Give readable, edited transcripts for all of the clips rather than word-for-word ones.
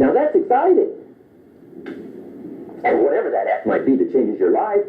Now that's exciting. And whatever that act might be that changes your life.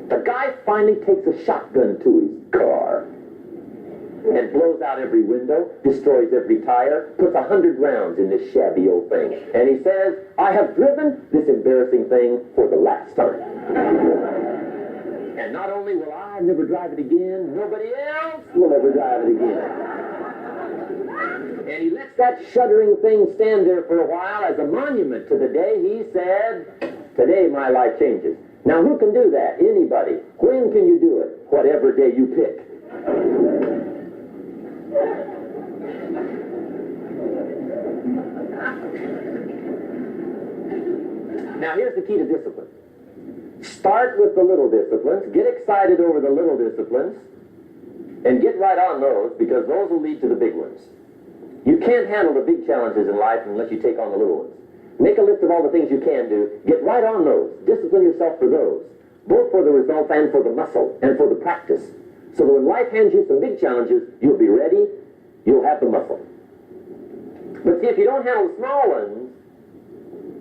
The guy finally takes a shotgun to his car and blows out every window, destroys every tire, puts 100 rounds in this shabby old thing. And he says, I have driven this embarrassing thing for the last time. And not only will I never drive it again, nobody else will ever drive it again. And he lets that shuddering thing stand there for a while as a monument to the day he said, today my life changes. Now who can do that? Anybody. When can you do it? Whatever day you pick. Now here's the key to discipline. Start with the little disciplines, get excited over the little disciplines, and get right on those, because those will lead to the big ones. You can't handle the big challenges in life unless you take on the little ones. Make a list of all the things you can do, get right on those, discipline yourself for those, both for the results and for the muscle, and for the practice. So that when life hands you some big challenges, you'll be ready, you'll have the muscle. But see, if you don't handle the small ones,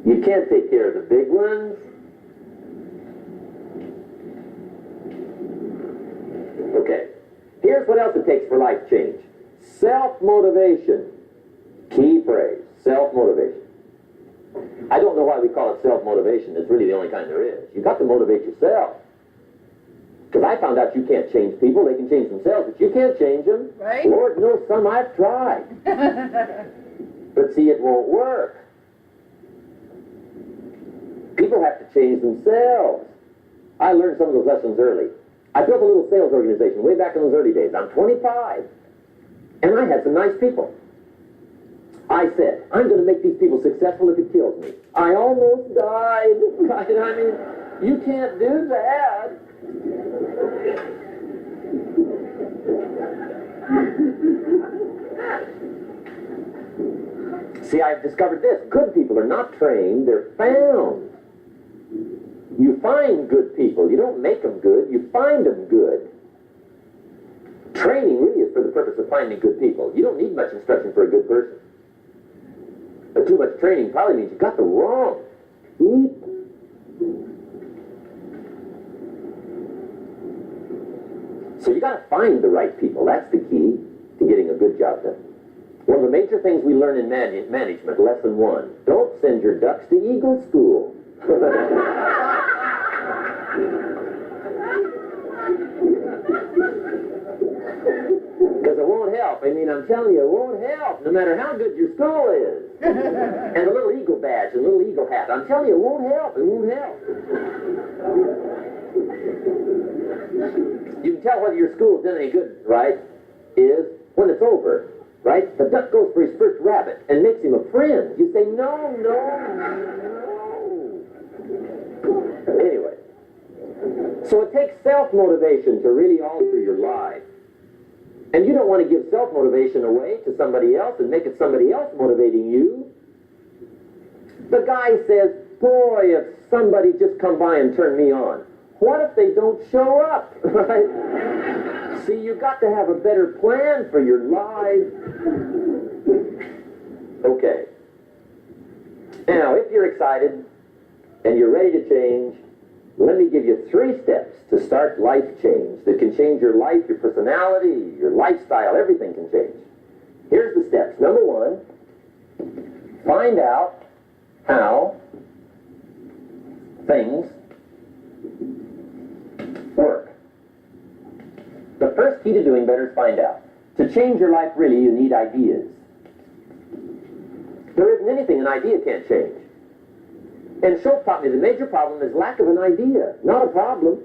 you can't take care of the big ones. Okay, here's what else it takes for life change. Self-motivation. Key phrase, self-motivation. I don't know why we call it self-motivation. It's really the only kind there is. You've got to motivate yourself. Because I found out you can't change people. They can change themselves, but you can't change them. Right? Lord knows some I've tried. But see, it won't work. People have to change themselves. I learned some of those lessons early. I built a little sales organization way back in those early days. I'm 25. And I had some nice people. I said, I'm going to make these people successful if it kills me. I almost died. I mean, you can't do that. See, I've discovered this. Good people are not trained, they're found. You find good people. You don't make them good, you find them good. Training really is for the purpose of finding good people. You don't need much instruction for a good person. But too much training probably means you got the wrong people. So you got to find the right people. That's the key to getting a good job done. One of the major things we learn in management, lesson 1, don't send your ducks to Eagle School. Because it won't help. I mean, I'm telling you, it won't help, no matter how good your school is. And a little eagle badge, a little eagle hat. I'm telling you, it won't help. It won't help. You can tell whether your school's done any good, right, is when it's over, right? The duck goes for his first rabbit and makes him a friend. You say, no, no, no. Anyway, so it takes self-motivation to really alter your life. And you don't want to give self-motivation away to somebody else and make it somebody else motivating you. The guy says, boy, if somebody just come by and turn me on. What if they don't show up, right? See, you've got to have a better plan for your life. Okay. Now, if you're excited and you're ready to change, let me give you 3 steps to start life change that can change your life, your personality, your lifestyle, everything can change. Here's the steps. Number 1, find out how things work. The first key to doing better is find out. To change your life, really, you need ideas. There isn't anything an idea can't change. And Schultz taught me the major problem is lack of an idea, not a problem.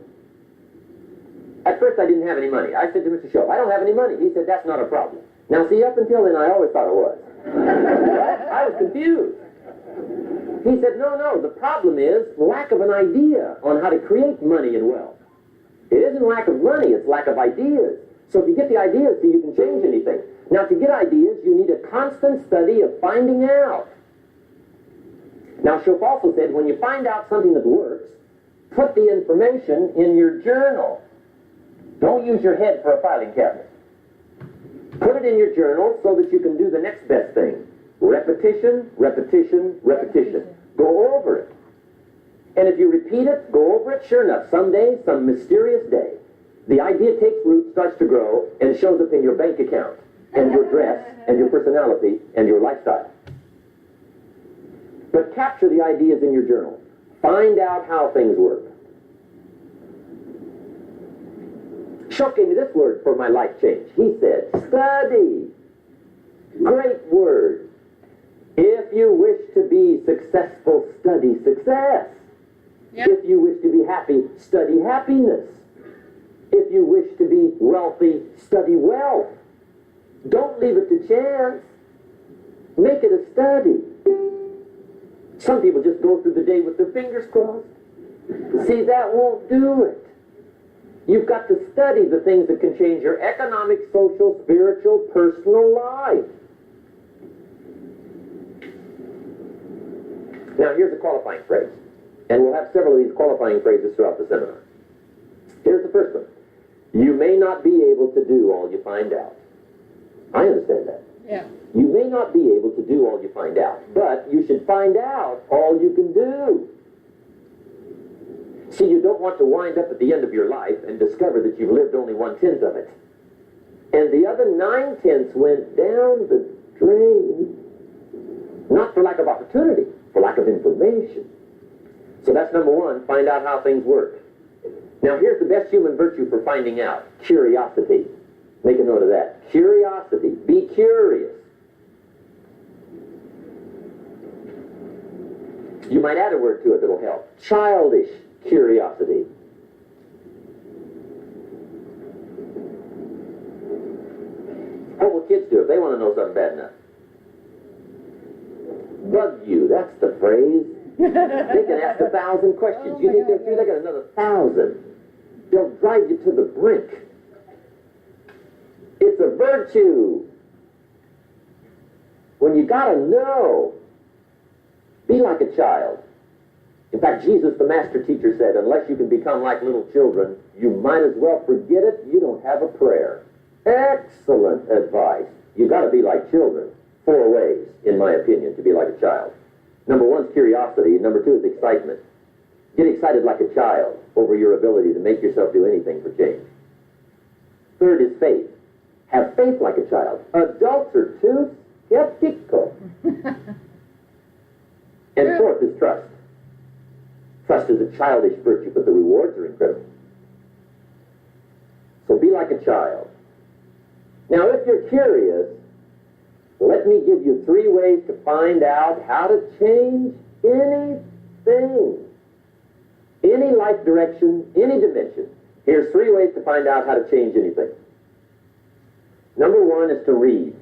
At first, I didn't have any money. I said to Mr. Schultz, I don't have any money. He said, that's not a problem. Now, see, up until then, I always thought it was. I was confused. He said, no, no, the problem is lack of an idea on how to create money and wealth. It isn't lack of money, it's lack of ideas. So if you get the ideas, see, you can change anything. Now, to get ideas, you need a constant study of finding out. Now, Schultz also said, when you find out something that works, put the information in your journal. Don't use your head for a filing cabinet. Put it in your journal so that you can do the next best thing. Repetition, repetition, repetition. Go over it. And if you repeat it, go over it, sure enough, someday, some mysterious day, the idea takes root, starts to grow, and shows up in your bank account, and your dress, and your personality, and your lifestyle. But capture the ideas in your journal. Find out how things work. Shook gave me this word for my life change. He said, study. Great word. If you wish to be successful, study success. Yep. If you wish to be happy, study happiness. If you wish to be wealthy, study wealth. Don't leave it to chance. Make it a study. Some people just go through the day with their fingers crossed. See, that won't do it. You've got to study the things that can change your economic, social, spiritual, personal life. Now, here's a qualifying phrase. And we'll have several of these qualifying phrases throughout the seminar. Here's the first one. You may not be able to do all you find out. I understand that. Yeah. You may not be able to do all you find out, but you should find out all you can do. See, you don't want to wind up at the end of your life and discover that you've lived only 1/10 of it. And the other 9/10 went down the drain. Not for lack of opportunity, for lack of information. So that's number one, find out how things work. Now here's the best human virtue for finding out, curiosity. Make a note of that. Curiosity. Be curious. You might add a word to it that'll help. Childish curiosity. What will kids do if they want to know something bad enough? Bug you, that's the phrase. They can ask 1,000 questions. You think they're through? They got another 1,000. They'll drive you to the brink. It's a virtue. When you gotta know, be like a child. In fact, Jesus, the master teacher, said, unless you can become like little children, you might as well forget it. You don't have a prayer. Excellent advice. You gotta be like children. 4 ways, in my opinion, to be like a child. Number 1 is curiosity. Number 2 is excitement. Get excited like a child over your ability to make yourself do anything for change. 3rd is faith. Have faith like a child. Adults are too skeptical. And 4th is trust. Trust is a childish virtue, but the rewards are incredible. So be like a child. Now, if you're curious, let me give you 3 ways to find out how to change anything. Any life direction, any dimension. Here's 3 ways to find out how to change anything. Number 1 is to read.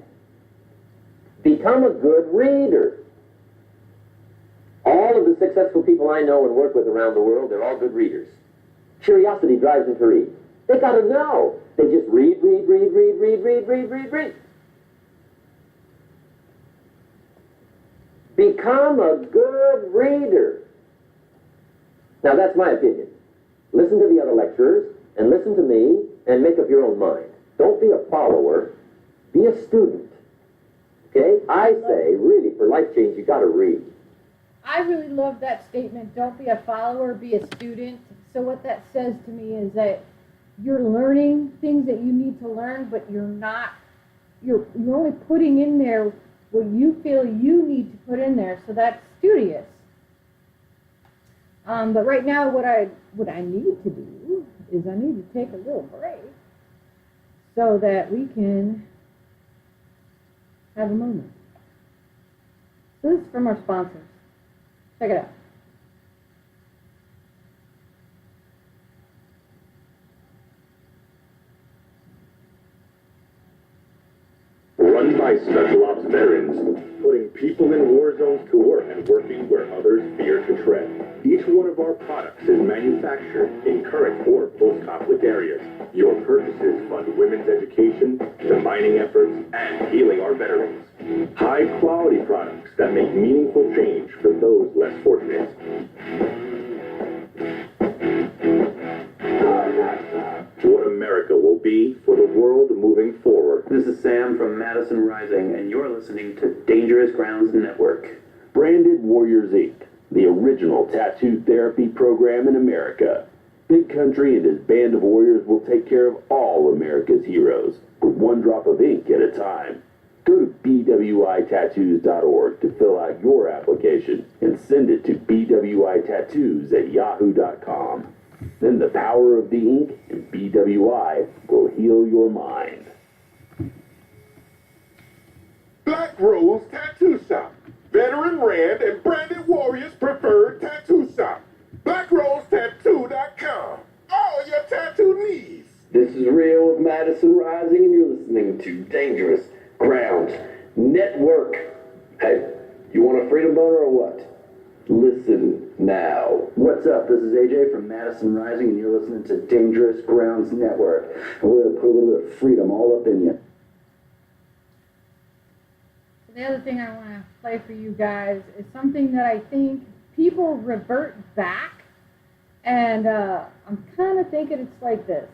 Become a good reader. All of the successful people I know and work with around the world, they're all good readers. Curiosity drives them to read. They got to know. They just read. Become a good reader. Now, that's my opinion. Listen to the other lecturers, and listen to me, and make up your own mind. Don't be a follower. Be a student. Okay? I say, really, for life change, you got to read. I really love that statement. Don't be a follower, be a student. So what that says to me is that you're learning things that you need to learn, but you're only putting in there what you feel you need to put in there. So that's studious. But right now, what I need to do is I need to take a little break so that we can have a moment. So this is from our sponsors. Check it out. Run by Special Ops veterans, putting people in war zones to work and working where others fear to tread. Each one of our products is manufactured in current or post-conflict areas. Your purchases fund women's education, defining efforts, and healing our veterans. High-quality products that make meaningful change for those less fortunate. What America America will be for the world moving forward. This is Sam from Madison Rising, and you're listening to Dangerous Grounds Network. Branded Warriors Inc., the original tattoo therapy program in America. Big Country and his band of warriors will take care of all America's heroes, with one drop of ink at a time. Go to bwitattoos.org to fill out your application and send it to bwitattoos@yahoo.com. Then the power of the ink and BWI will heal your mind. Black Rose Tattoo Shop. Veteran Rand and Branded Warriors preferred tattoo shop. BlackRoseTattoo.com. All your tattoo needs. This is Rio of Madison Rising, and you're listening to Dangerous Grounds Network. Hey, you want a freedom boner or what? Listen now. What's up? This is AJ from Madison Rising, and you're listening to Dangerous Grounds Network. And we're going to put a little bit of freedom all up in you. The other thing I want to play for you guys is something that I think people revert back, and I'm kind of thinking it's like this.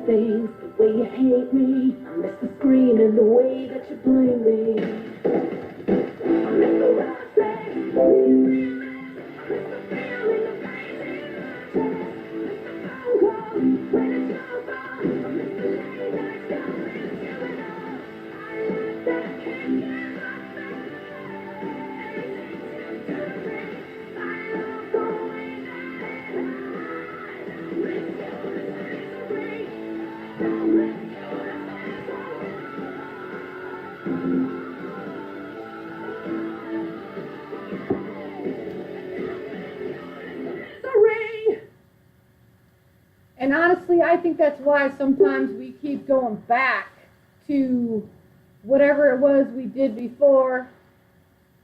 Things, the way you hate me, I miss the screaming, the way that you blame me. I miss the rough sex, I miss the feeling of chest, miss the phone calls when it's over. I miss the late nights down with you and I like that can't get my face. Anything to do with me, I love going out. Miss you, misery. And honestly, I think that's why sometimes we keep going back to whatever it was we did before,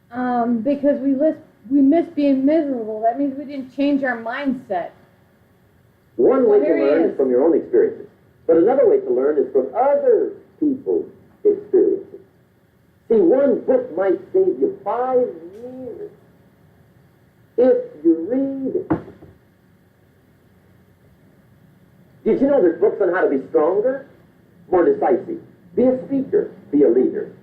because we miss being miserable. That means we didn't change our mindset. One So way to here he learn is. is from your own experiences. But another way to learn is from other people's experiences. See, one book might save you 5 years if you read it. Did you know there's books on how to be stronger, more decisive? Be a speaker, be a leader.